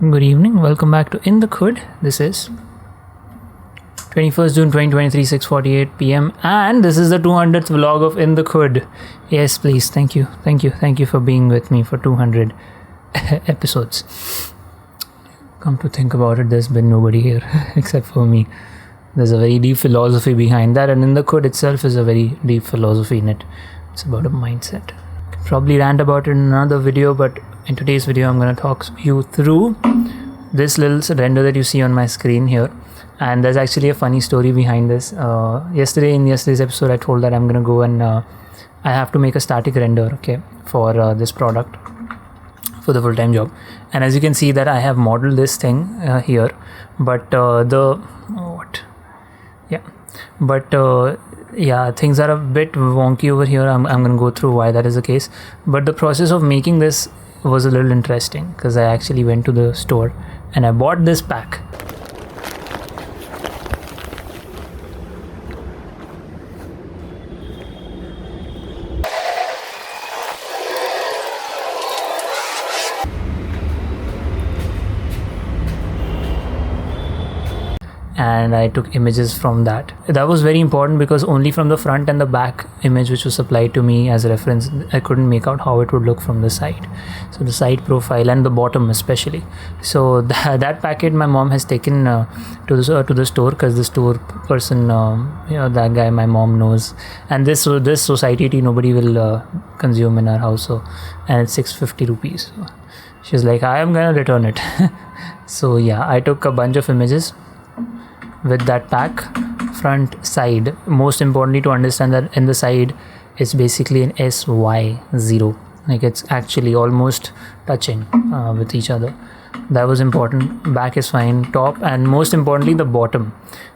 Good evening, welcome back to In the Khud. This is 21st June 2023, 6:48 p.m. and this is the 200th vlog of In the Khud. Yes, please, thank you for being with me for 200 episodes. Come to think about it, there's been nobody here except for me. There's a very deep philosophy behind that, and In the Khud itself is a very deep philosophy in it. It's about a mindset. Probably rant about it in another video, but in today's video I'm going to talk you through this little render that you see on my screen here. And there's actually a funny story behind this. In yesterday's episode I told that I'm going to go and I have to make a static render, okay, for this product for the full-time job. And as you can see that I have modeled this thing here, but things are a bit wonky over here. I'm going to go through why that is the case, but the process of making this was a little interesting because I actually went to the store and I bought this pack. And I took images from that. That was very important because only from the front and the back image which was supplied to me as a reference, I couldn't make out how it would look from the side. So the side profile and the bottom especially. So that packet my mom has taken to the store because the store person, that guy my mom knows. And this society tea nobody will consume in our house. So, and it's 650 rupees. So she's like, I am gonna return it. So yeah, I took a bunch of images with that pack, front, side. Most importantly to understand that in the side it's basically an SY0, like it's actually almost touching with each other. That was important. Back is fine, top, and most importantly the bottom,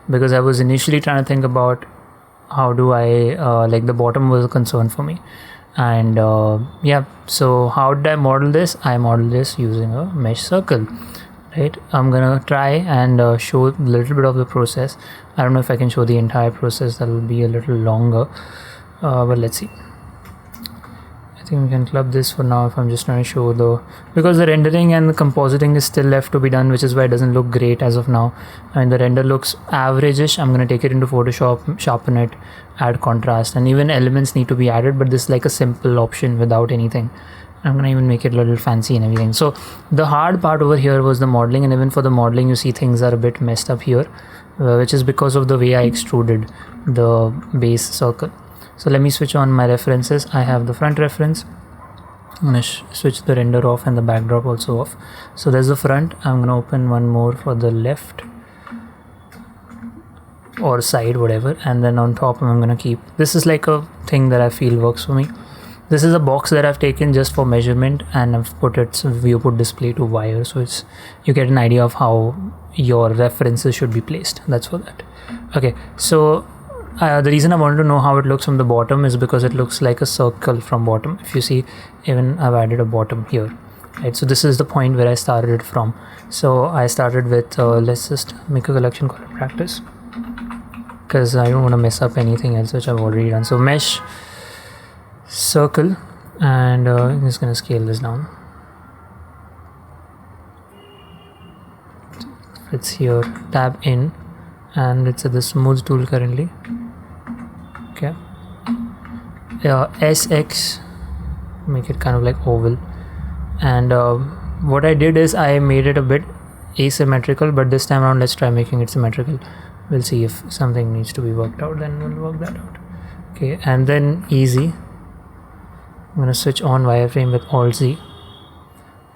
because I was initially trying to think about how do I like the bottom was a concern for me. And so how did I model this? I modeled this using a mesh circle. Right, I'm gonna try and show a little bit of the process. I don't know if I can show the entire process, that will be a little longer, but let's see. I think we can club this for now if I'm just trying to show because the rendering and the compositing is still left to be done, which is why it doesn't look great as of now. And the render looks average-ish. I'm gonna take it into Photoshop, sharpen it, add contrast, and even elements need to be added, but this is like a simple option without anything. I'm gonna even make it a little fancy and everything. So the hard part over here was the modeling, and even for the modeling you see things are a bit messed up here, which is because of the way I extruded the base circle. So let me switch on my references. I have the front reference. I'm gonna switch the render off and the backdrop also off. So there's the front. I'm gonna open one more for the left or side, whatever, and then on top I'm gonna keep, this is like a thing that I feel works for me. This is a box that I've taken just for measurement, and I've put its viewput display to wire, so it's you get an idea of how your references should be placed. That's for that. Okay, so the reason I wanted to know how it looks from the bottom is because it looks like a circle from bottom. If you see, even I've added a bottom here, right? So this is the point where I started it from. So I started with let's just make a collection called practice, because I don't want to mess up anything else which I've already done. So mesh circle, and I'm just gonna scale this down. It's here, tab in, and it's at the smooth tool currently. Okay, SX, make it kind of like oval. And what I did is I made it a bit asymmetrical, but this time around let's try making it symmetrical. We'll see if something needs to be worked out, then we'll work that out. Okay, and then easy, I'm gonna switch on wireframe with Alt Z.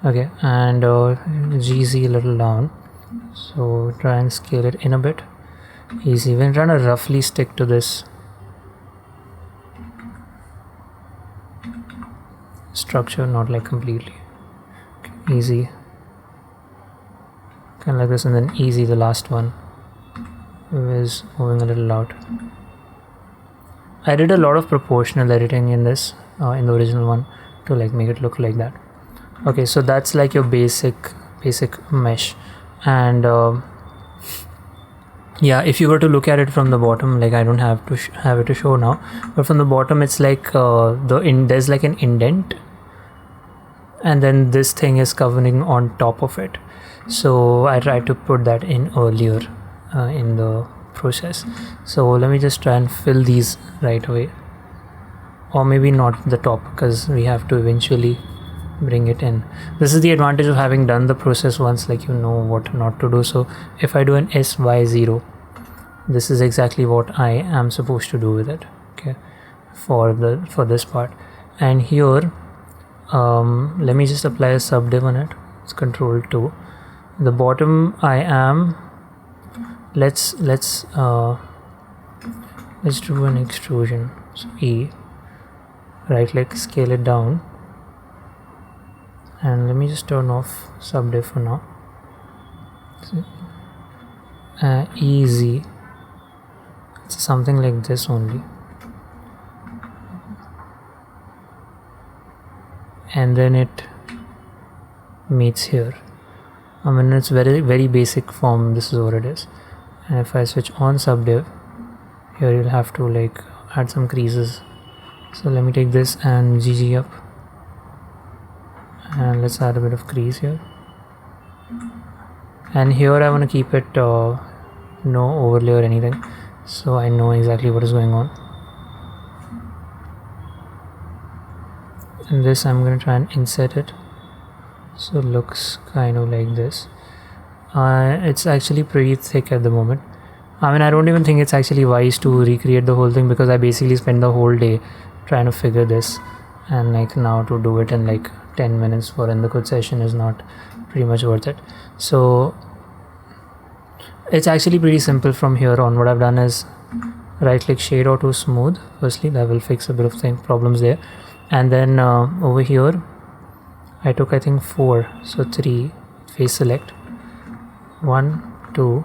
Okay, and GZ a little down. So try and scale it in a bit. Easy. We're trying to roughly stick to this structure, not like completely. Okay, easy. Kind of like this, and then easy. The last one is moving a little out. I did a lot of proportional editing in this. In the original one to like make it look like that. Okay, so that's like your basic mesh. And if you were to look at it from the bottom, like I don't have to have it to show now, but from the bottom it's like there's like an indent and then this thing is covering on top of it. So I tried to put that in earlier in the process. So let me just try and fill these right away, or maybe not the top, because we have to eventually bring it in. This is the advantage of having done the process once, like you know what not to do. So if I do an SY0, this is exactly what I am supposed to do with it, okay, for this part. And here let me just apply a subdiv on it. It's Control 2. The bottom I am, let's do an extrusion. So E, right click, scale it down, and let me just turn off subdiv for now. EZ, it's something like this only, and then it meets here. I mean, it's very basic form. This is what it is. And if I switch on subdiv, here you'll have to like add some creases. So let me take this and GG up, and let's add a bit of crease here. And here I want to keep it no overlay or anything, so I know exactly what is going on. And this I'm going to try and insert it, so it looks kind of like this. It's actually pretty thick at the moment. I mean, I don't even think it's actually wise to recreate the whole thing, because I basically spent the whole day trying to figure this, and like now to do it in like 10 minutes for in the Khud session is not pretty much worth it. So it's actually pretty simple from here on. What I've done is right click shade auto smooth. Firstly, that will fix a bit of problems there. And then over here I took, I think, 4, so 3, face select, 1 2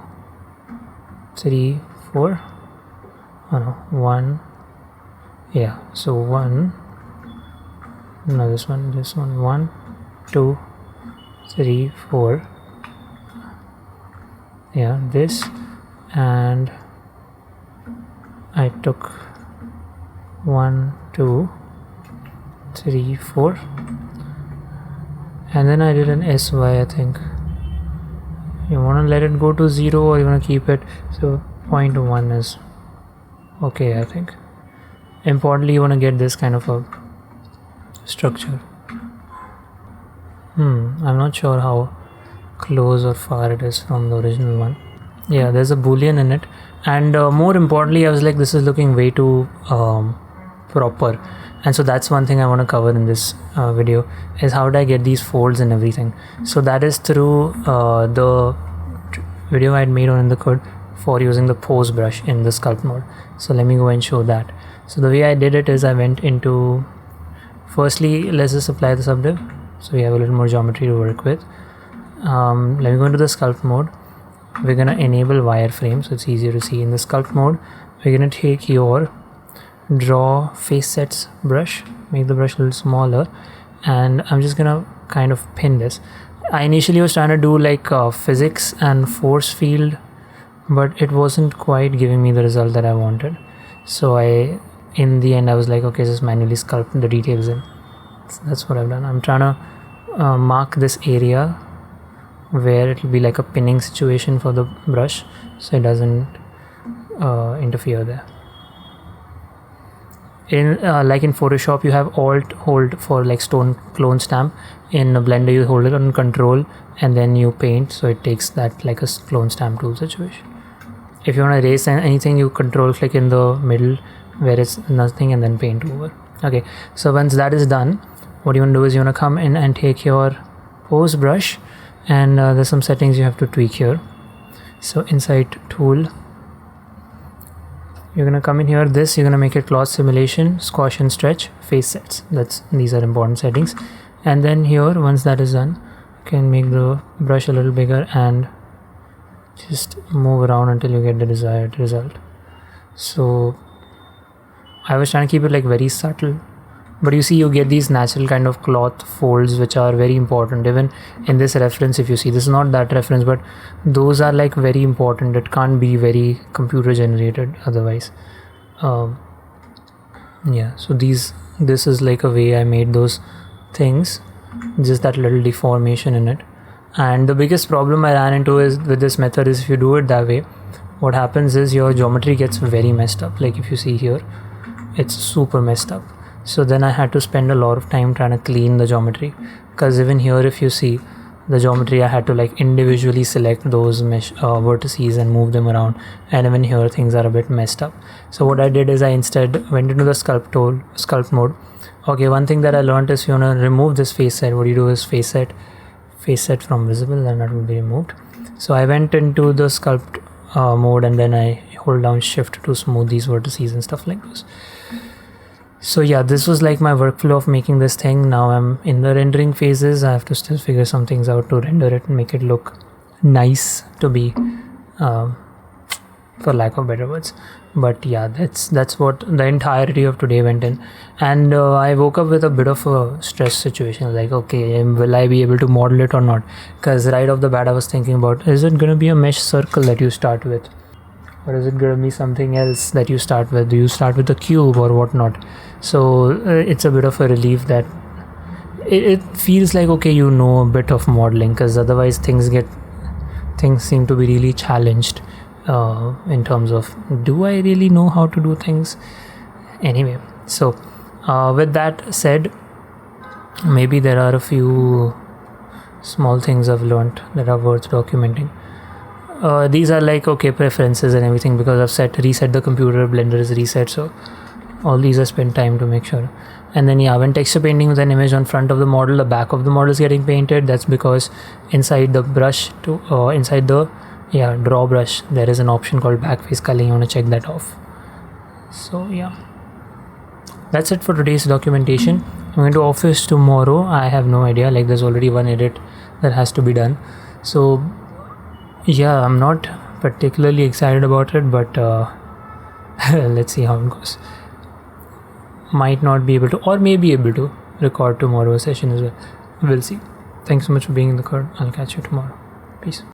3 4, oh no, 1, yeah, so 1, no, this one 1 2 3 4, yeah, this, and I took 1 2 3 4, and then I did an SY. I think you want to let it go to 0 or you want to keep it, so 0.1 is okay. I think importantly you want to get this kind of a structure. I'm not sure how close or far it is from the original one. Yeah, there's a boolean in it, and more importantly I was like, this is looking way too proper. And so that's one thing I want to cover in this video, is how do I get these folds and everything. So that is through the video I had made on in the Khud for using the pose brush in the sculpt mode. So let me go and show that. So the way I did it is I went into, firstly let's just apply the subdiv, so we have a little more geometry to work with. Let me go into the sculpt mode. We're gonna enable wireframe so it's easier to see. In the sculpt mode, we're gonna take your draw face sets brush, make the brush a little smaller, and I'm just gonna kind of pin this. I initially was trying to do like physics and force field, but it wasn't quite giving me the result that I wanted. So in the end I was like, okay, just manually sculpt the details in. So that's what I've done. I'm trying to mark this area where it will be like a pinning situation for the brush, so it doesn't interfere there. In like in Photoshop you have Alt hold for like stone clone stamp. In Blender you hold it on Control and then you paint, so it takes that like a clone stamp tool situation. If you want to erase anything, you Control click in the middle where it's nothing and then paint over. Okay, so once that is done, what you want to do is you want to come in and take your pose brush, and there's some settings you have to tweak here. So inside tool, you're gonna come in here, this you're gonna make it cloth simulation, squash and stretch, face sets. These are important settings. And then here, once that is done, you can make the brush a little bigger and just move around until you get the desired result. So I was trying to keep it like very subtle, but you see you get these natural kind of cloth folds which are very important. Even in this reference, if you see, this is not that reference, but those are like very important. It can't be very computer generated otherwise. Yeah, so this is like a way I made those things. just that little deformation in it. And the biggest problem I ran into is with this method is if you do it that way, what happens is your geometry gets very messed up. Like if you see here, it's super messed up. So then I had to spend a lot of time trying to clean the geometry, because even here if you see the geometry, I had to like individually select those vertices and move them around, and even here things are a bit messed up. So what I did is I instead went into the sculpt mode. Okay, one thing that I learned is you want to remove this face set. What you do is face set from visible, and that will be removed. So I went into the sculpt mode, and then I hold down shift to smooth these vertices and stuff like this. So yeah, this was like my workflow of making this thing. Now I'm in the rendering phases. I have to still figure some things out to render it and make it look nice to be, for lack of better words. But yeah, that's what the entirety of today went in. And I woke up with a bit of a stress situation, like, okay, will I be able to model it or not? Because right off the bat I was thinking about, is it going to be a mesh circle that you start with, or is it going to be something else that you start with? Do you start with a cube or whatnot? So it's a bit of a relief that it feels like, okay, you know a bit of modeling, because otherwise things seem to be really challenged in terms of, do I really know how to do things? Anyway, so with that said, maybe there are a few small things I've learned that are worth documenting. These are like, okay, preferences and everything, because I've reset the computer, Blender is reset, so all these I spent time to make sure. And then yeah, when texture painting with an image on front of the model, the back of the model is getting painted. That's because inside the brush inside the draw brush, there is an option called backface culling. You want to check that off. So yeah, that's it for today's documentation. I'm going to office tomorrow. I have no idea, like there's already one edit that has to be done. So yeah, I'm not particularly excited about it, but let's see how it goes. Might not be able to, or may be able to record tomorrow's session as well. We'll see. Thanks so much for being in the crowd. I'll catch you tomorrow. Peace.